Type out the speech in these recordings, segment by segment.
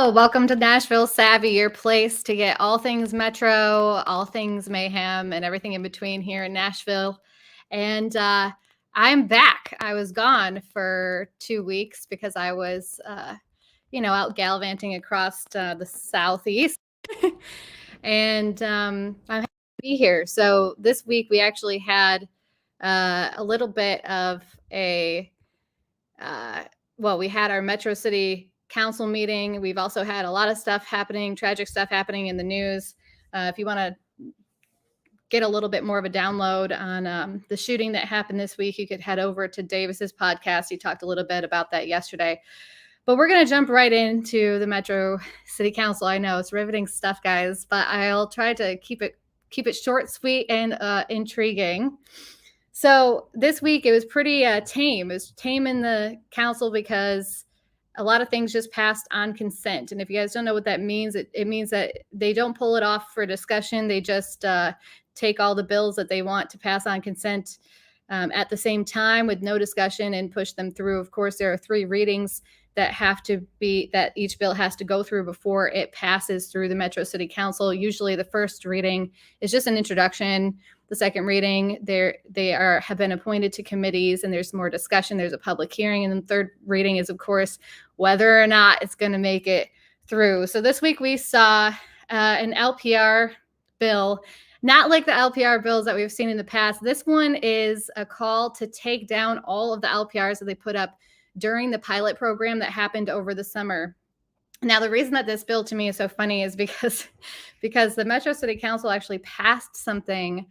Hello, welcome to Nashville Savvy, your place to get all things Metro, all things Mayhem, and everything in between here in Nashville. And I'm back. I was gone for 2 weeks because I was, out gallivanting across the Southeast. And I'm happy to be here. So this week we actually had a little bit of we had our Metro City Council meeting. We've also had a lot of stuff happening, tragic stuff happening in the news. If you want to get a little bit more of a download on the shooting that happened this week, you could head over to Davis's podcast. He talked a little bit about that yesterday. But we're going to jump right into the Metro City Council. I know it's riveting stuff, guys, but I'll try to keep it short, sweet, and intriguing. So this week it was pretty tame. It was tame in the council because a lot of things just passed on consent. And if you guys don't know what that means, it means that they don't pull it off for discussion. They just take all the bills that they want to pass on consent at the same time with no discussion and push them through. Of course, there are 3 readings that each bill has to go through before it passes through the Metro City Council. Usually the first reading is just an introduction. The second reading, have been appointed to committees and there's more discussion. There's a public hearing. And then the third reading is, of course, whether or not it's going to make it through. So this week we saw an LPR bill, not like the LPR bills that we've seen in the past. This one is a call to take down all of the LPRs that they put up during the pilot program that happened over the summer. Now, the reason that this bill to me is so funny is because the Metro City Council actually passed something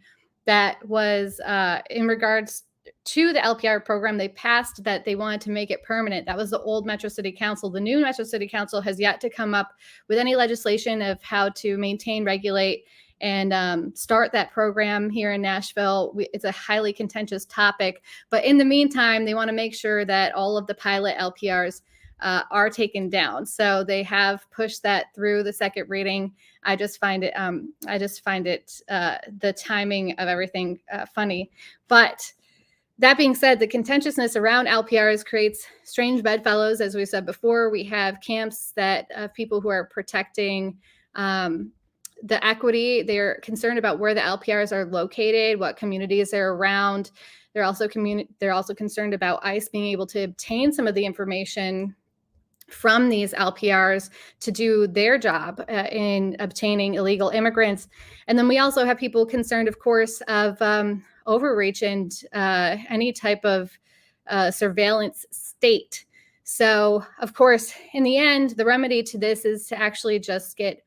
that was in regards to the LPR program. They passed that they wanted to make it permanent. That was the old Metro City Council. The new Metro City Council has yet to come up with any legislation of how to maintain, regulate, and start that program here in Nashville. It's a highly contentious topic, but in the meantime, they want to make sure that all of the pilot LPRs are taken down. So they have pushed that through the second reading. I just find it the timing of everything funny. But that being said, the contentiousness around LPRs creates strange bedfellows. As we said before, we have camps that people who are protecting the equity. They're concerned about where the LPRs are located, what communities they're around. They're also concerned about ICE being able to obtain some of the information from these LPRs to do their job in obtaining illegal immigrants. And then we also have people concerned, of course, of overreach and any type of surveillance state. So, of course, in the end, the remedy to this is to actually just get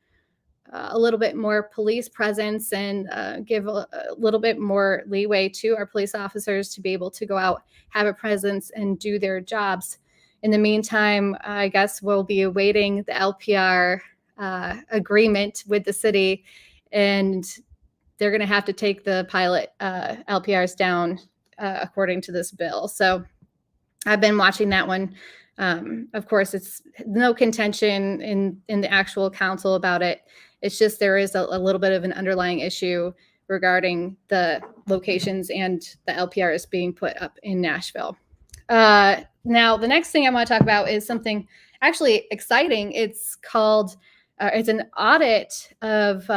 a little bit more police presence and give a little bit more leeway to our police officers to be able to go out, have a presence, and do their jobs. In the meantime, I guess we'll be awaiting the LPR agreement with the city, and they're going to have to take the pilot LPRs down according to this bill. So I've been watching that one. Of course, it's no contention in the actual council about it. It's just there is a little bit of an underlying issue regarding the locations and the LPRs being put up in Nashville. Now, the next thing I want to talk about is something actually exciting. It's called, it's an audit of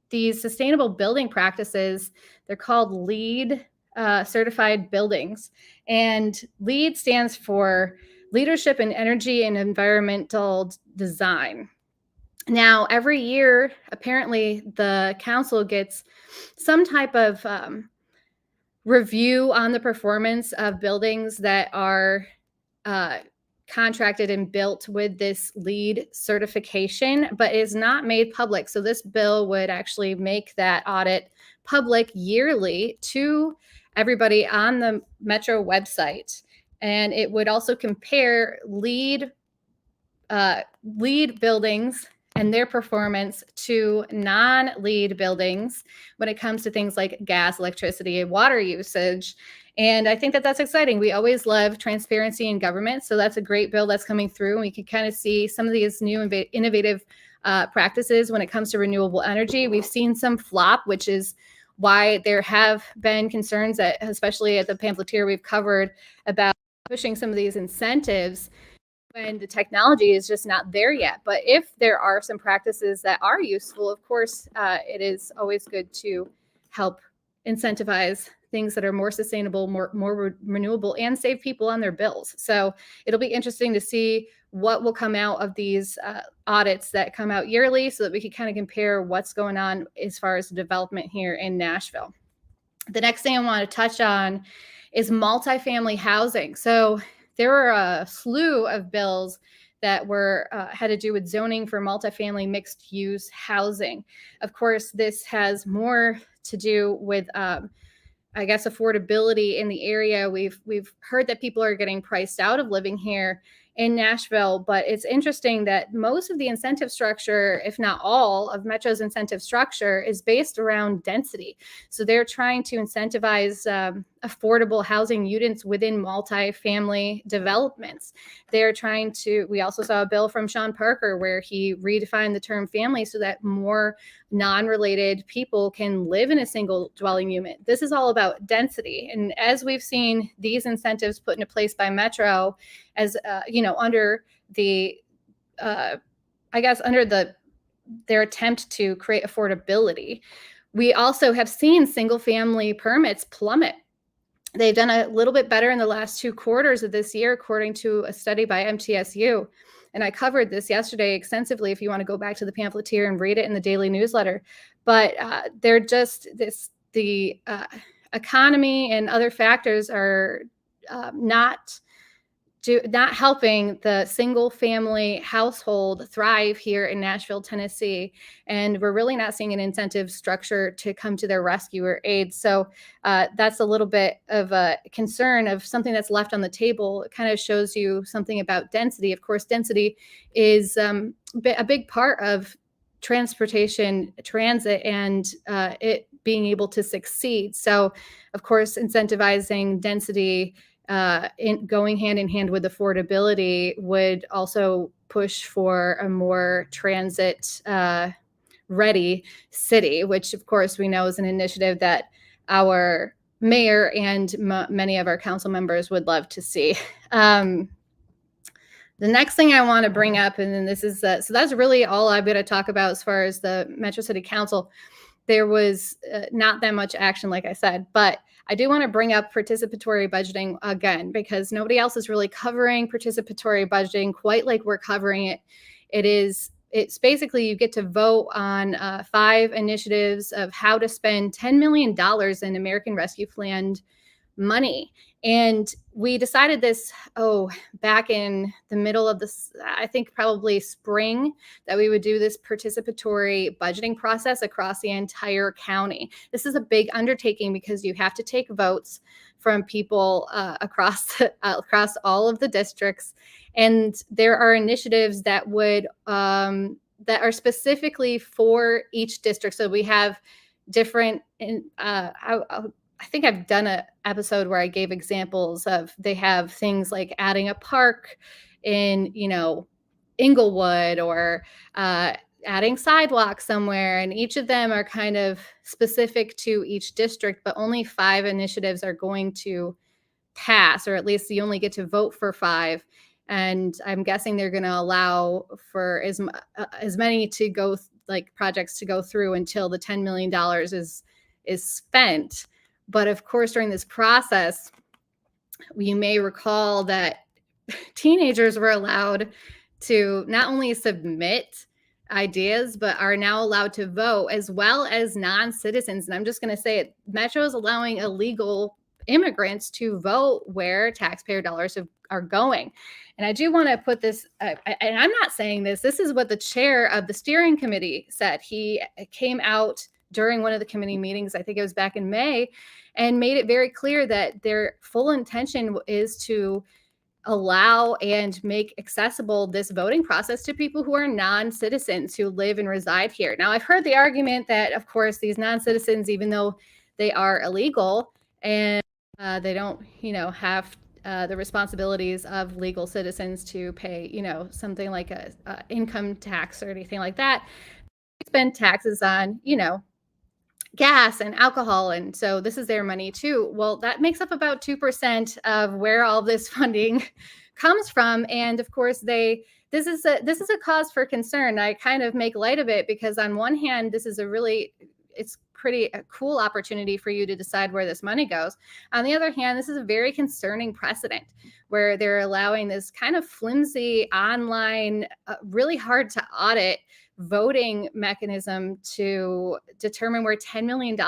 these sustainable building practices. They're called LEED certified buildings. And LEED stands for Leadership in Energy and Environmental Design. Now, every year, apparently, the council gets some type of review on the performance of buildings that are contracted and built with this LEED certification, but is not made public. So this bill would actually make that audit public yearly to everybody on the Metro website. And it would also compare LEED buildings and their performance to non-LEED buildings when it comes to things like gas, electricity, and water usage. And I think that that's exciting. We always love transparency in government. So that's a great bill that's coming through. And we can kind of see some of these new innovative practices when it comes to renewable energy. We've seen some flop, which is why there have been concerns that, especially at the pamphleteer we've covered, about pushing some of these incentives when the technology is just not there yet. But if there are some practices that are useful, of course, it is always good to help incentivize things that are more sustainable, more renewable, and save people on their bills. So it'll be interesting to see what will come out of these audits that come out yearly, so that we can kind of compare what's going on as far as development here in Nashville. The next thing I want to touch on is multifamily housing. So there were a slew of bills that were had to do with zoning for multifamily mixed use housing. Of course, this has more to do with I guess affordability in the area. We've heard that people are getting priced out of living here in Nashville, but it's interesting that most of the incentive structure, if not all of Metro's incentive structure, is based around density. So they're trying to incentivize affordable housing units within multifamily developments. They're trying to, we also saw a bill from Sean Parker where he redefined the term family so that more non-related people can live in a single dwelling unit. This is all about density. And as we've seen these incentives put into place by Metro, as under the their attempt to create affordability, we also have seen single family permits plummet. They've done a little bit better in the last 2 quarters of this year, according to a study by MTSU. And I covered this yesterday extensively if you want to go back to the pamphleteer and read it in the daily newsletter. But they're just the economy and other factors are not helping the single family household thrive here in Nashville, Tennessee. And we're really not seeing an incentive structure to come to their rescue or aid. So that's a little bit of a concern of something that's left on the table. It kind of shows you something about density. Of course, density is a big part of transit and it being able to succeed. So of course, incentivizing density going hand in hand with affordability would also push for a more transit ready city, which of course we know is an initiative that our mayor and many of our council members would love to see. The next thing I want to bring up, and then this is so that's really all I'm going to talk about as far as the Metro City Council. There was not that much action, like I said, but I do want to bring up participatory budgeting again, because nobody else is really covering participatory budgeting quite like we're covering it. It's basically you get to vote on 5 initiatives of how to spend $10 million in American Rescue Plan money. And we decided this, back in the middle of this, I think probably spring, that we would do this participatory budgeting process across the entire county. This is a big undertaking because you have to take votes from people across all of the districts. And there are initiatives that would that are specifically for each district. So we have different I think I've done an episode where I gave examples of, they have things like adding a park in, Inglewood, or adding sidewalks somewhere. And each of them are kind of specific to each district, but only 5 initiatives are going to pass, or at least you only get to vote for 5. And I'm guessing they're going to allow for as many to go, like projects to go through until the $10 million is spent. But of course, during this process, you may recall that teenagers were allowed to not only submit ideas, but are now allowed to vote, as well as non-citizens. And I'm just going to say it, Metro is allowing illegal immigrants to vote where taxpayer dollars are going. And I do want to put this, and I'm not saying this is what the chair of the steering committee said. He came out during one of the committee meetings, I think it was back in May, and made it very clear that their full intention is to allow and make accessible this voting process to people who are non-citizens who live and reside here. Now, I've heard the argument that, of course, these non-citizens, even though they are illegal and they don't, have the responsibilities of legal citizens to pay, something like a income tax or anything like that, spend taxes on, gas and alcohol. And so this is their money too. Well, that makes up about 2% of where all this funding comes from. And of course, this is a cause for concern. I kind of make light of it because on one hand, this is it's pretty a cool opportunity for you to decide where this money goes. On the other hand, this is a very concerning precedent where they're allowing this kind of flimsy online, really hard to audit voting mechanism to determine where $10 million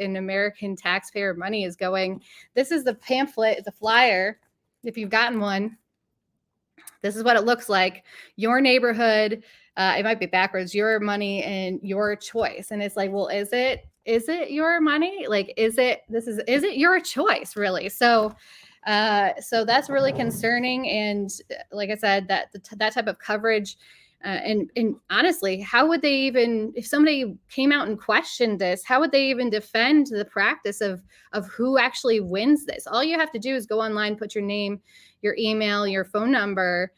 in American taxpayer money is going. This is the pamphlet, the flyer, if you've gotten one. This is what it looks like. Your neighborhood, it might be backwards, your money and your choice. And it's like, well, is it your money? Like, is it your choice, really? So that's really concerning. And like I said, that type of coverage, and honestly, how would they even, if somebody came out and questioned this, how would they even defend the practice of who actually wins this? All you have to do is go online, put your name, your email, your phone number,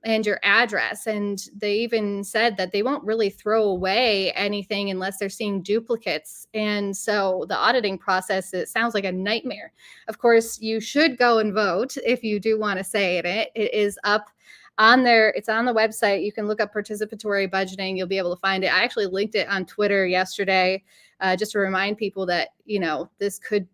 and your address. And they even said that they won't really throw away anything unless they're seeing duplicates. And so the auditing process, it sounds like a nightmare. Of course, you should go and vote if you do want to say it. It is up on there. It's on the website. You can look up participatory budgeting. You'll be able to find it. I actually linked it on Twitter yesterday, just to remind people that, this could,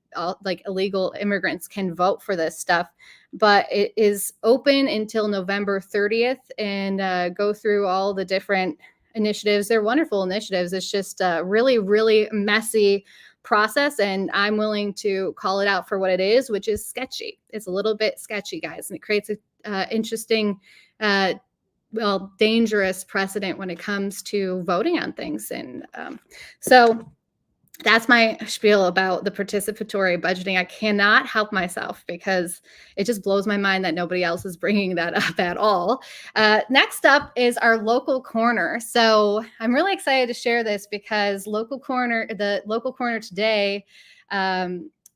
like, illegal immigrants can vote for this stuff. But it is open until November 30th, and go through all the different initiatives. They're wonderful initiatives. It's just a really, really messy process, and I'm willing to call it out for what it is, which is sketchy. It's a little bit sketchy, guys, and it creates a interesting, dangerous precedent when it comes to voting on things. And so that's my spiel about the participatory budgeting. I cannot help myself because it just blows my mind that nobody else is bringing that up at all. Next up is our local corner. So I'm really excited to share this because the local corner today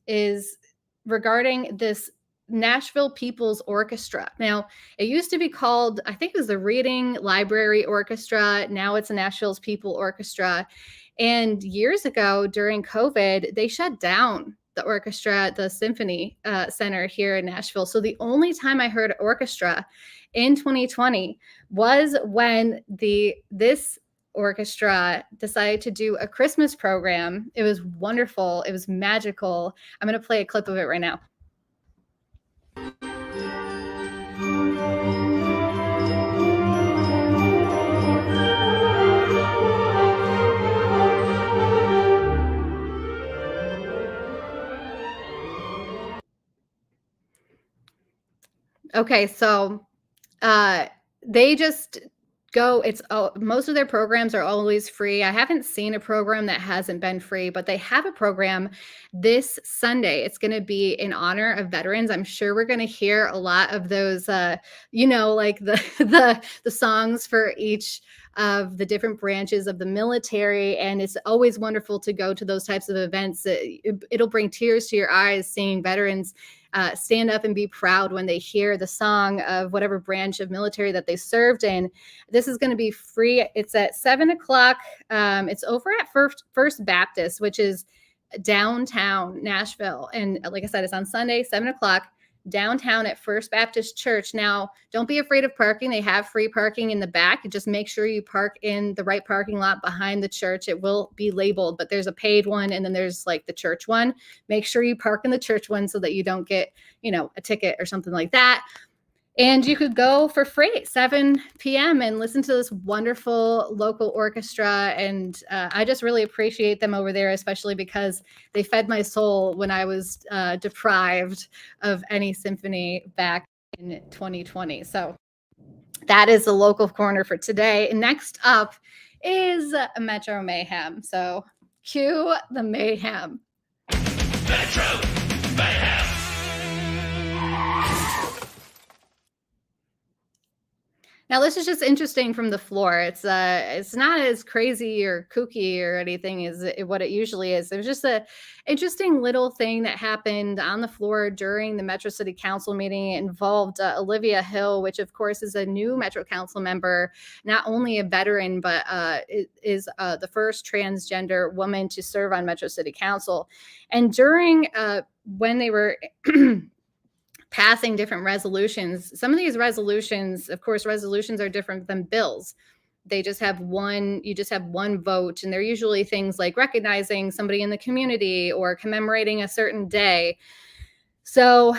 is regarding this Nashville People's Orchestra. Now, it used to be called, I think it was the Reading Library Orchestra. Now it's the Nashville's People Orchestra. And years ago during COVID, they shut down the orchestra at the Symphony Center here in Nashville. So the only time I heard orchestra in 2020 was when this orchestra decided to do a Christmas program. It was wonderful. It was magical. I'm going to play a clip of it right now. Okay, so they just go, most of their programs are always free. I haven't seen a program that hasn't been free, but they have a program this Sunday. It's going to be in honor of veterans. I'm sure we're going to hear a lot of those, like the songs for each of the different branches of the military. And it's always wonderful to go to those types of events. It'll bring tears to your eyes seeing veterans stand up and be proud when they hear the song of whatever branch of military that they served in. This is going to be free. It's at 7:00. It's over at First Baptist, which is downtown Nashville. And like I said, it's on Sunday, 7:00, downtown at First Baptist Church. Now, don't be afraid of parking. They have free parking in the back. Just make sure you park in the right parking lot behind the church. It will be labeled, but there's a paid one, and then there's like the church one. Make sure you park in the church one so that you don't get, a ticket or something like that. And you could go for free at 7 p.m. and listen to this wonderful local orchestra. And I just really appreciate them over there, especially because they fed my soul when I was deprived of any symphony back in 2020. So that is the local corner for today. And next up is Metro Mayhem. So cue the Mayhem. Metro Mayhem. Now, this is just interesting from the floor. It's not as crazy or kooky or anything as what it usually is. There's just a interesting little thing that happened on the floor during the Metro City Council meeting. It involved Olivia Hill, which of course is a new Metro Council member, not only a veteran, but is the first transgender woman to serve on Metro City Council. And during when they were passing different resolutions. Some of these resolutions, of course, resolutions are different than bills. They just have you just have one vote. And they're usually things like recognizing somebody in the community or commemorating a certain day. So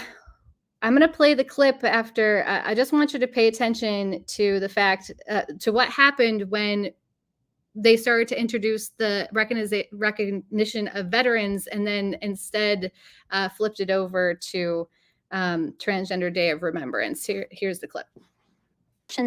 I'm going to play the clip after. I just want you to pay attention to the fact, to what happened when they started to introduce the recognition of veterans and then instead flipped it over to Transgender Day of Remembrance. Here's the clip.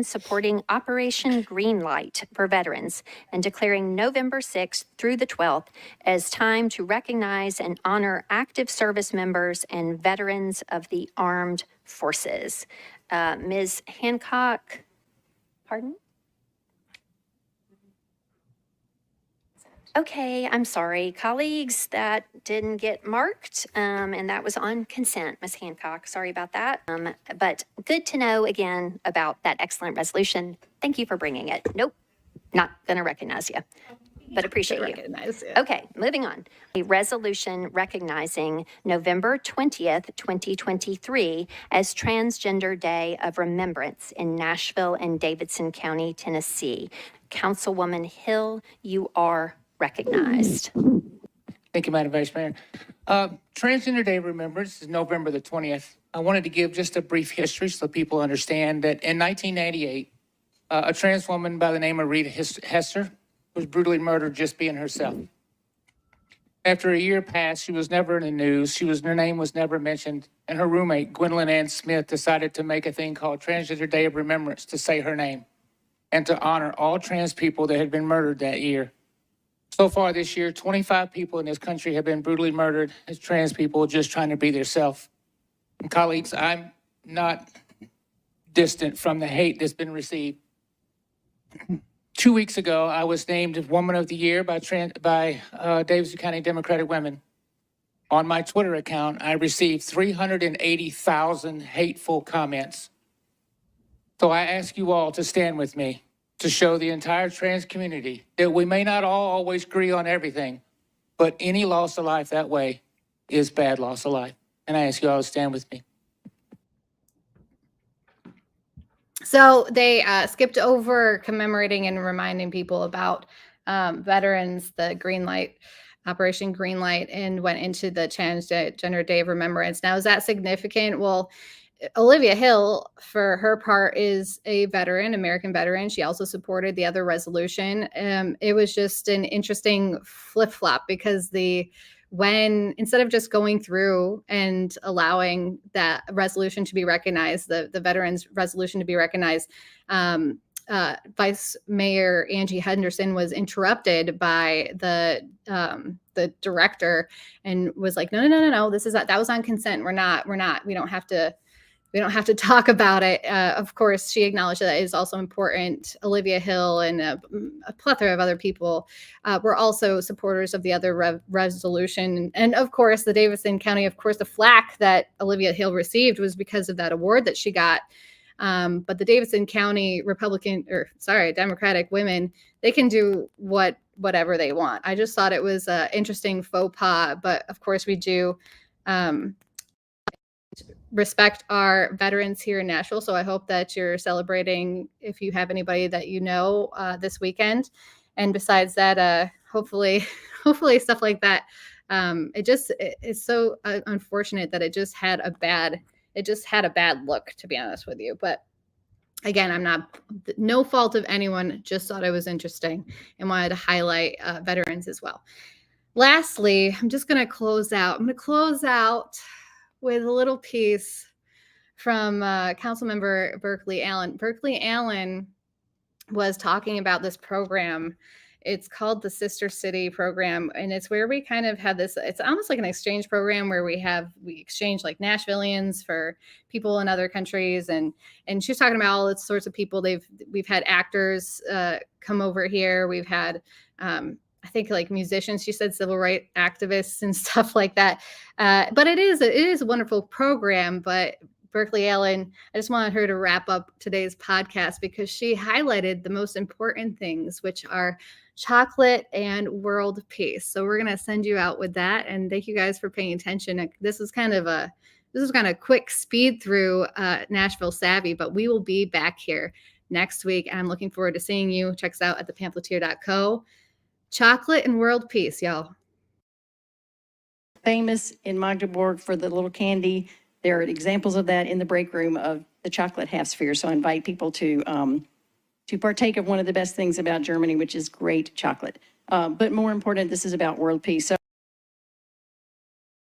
Supporting Operation Greenlight for veterans and declaring November 6th through the 12th as time to recognize and honor active service members and veterans of the armed forces. Ms. Hancock, pardon? Okay, I'm sorry, colleagues, that didn't get marked, and that was on consent, Ms. Hancock. Sorry about that. But good to know again about that excellent resolution. Thank you for bringing it. Nope, not going to recognize you, but appreciate you. Okay, moving on. A resolution recognizing November 20th, 2023 as Transgender Day of Remembrance in Nashville and Davidson County, Tennessee. Councilwoman Hill, you are recognized. Thank you, Madam Vice Mayor. Transgender Day of Remembrance is November the 20th. I wanted to give just a brief history so people understand that in 1998, a trans woman by the name of Rita Hester was brutally murdered just being herself. After a year passed, she was never in the news. Her name was never mentioned. And her roommate, Gwendolyn Ann Smith, decided to make a thing called Transgender Day of Remembrance to say her name and to honor all trans people that had been murdered that year. So far this year, 25 people in this country have been brutally murdered as trans people just trying to be themselves. And colleagues, I'm not distant from the hate that's been received. 2 weeks ago, I was named Woman of the Year by Davidson County Democratic Women. On my Twitter account, I received 380,000 hateful comments. So I ask you all to stand with me to show the entire trans community that we may not all always agree on everything, but any loss of life that way is bad loss of life. And I ask you all to stand with me. So they skipped over commemorating and reminding people about veterans, the Greenlight, Operation Greenlight, and went into the Transgender Day of Remembrance. Now, is that significant? Well, Olivia Hill, for her part, is a veteran, American veteran. She also supported the other resolution. It was just an interesting flip-flop because instead of just going through and allowing that resolution to be recognized, the veterans resolution to be recognized, Vice Mayor Angie Henderson was interrupted by the director and was like, no, that was on consent. We don't have to talk about it. Of course, she acknowledged that it is also important. Olivia Hill and a plethora of other people were also supporters of the other resolution. And of course, the Davidson County, the flack that Olivia Hill received was because of that award that she got. But the Davidson County Democratic women, they can do whatever they want. I just thought it was an interesting faux pas. But of course, we do respect our veterans here in Nashville. So I hope that you're celebrating, if you have anybody that you know, this weekend. And besides that, hopefully stuff like that. It's so unfortunate that it just had a bad look, to be honest with you. But again, no fault of anyone, just thought it was interesting and wanted to highlight veterans as well. Lastly, I'm just going to close out. I'm going to close out with a little piece from Councilmember Berkeley Allen. Berkeley Allen was talking about this program It's called the Sister City program, and it's where we kind of have this, it's almost like an exchange program where we exchange like Nashvillians for people in other countries. And she was talking about all the sorts of people we've had actors come over here. We've had, I think like musicians, she said civil rights activists and stuff like that. But it is a wonderful program. But Berkeley Ellen, I just wanted her to wrap up today's podcast because she highlighted the most important things, which are chocolate and world peace. So we're going to send you out with that. And thank you guys for paying attention. This is kind of a quick speed through Nashville Savvy, but we will be back here next week. And I'm looking forward to seeing you. Check us out at thepamphleteer.co. Chocolate and world peace, y'all. Famous in Magdeburg for the little candy. There are examples of that in the break room of the chocolate half sphere. So I invite people to partake of one of the best things about Germany, which is great chocolate. But more important, this is about world peace. So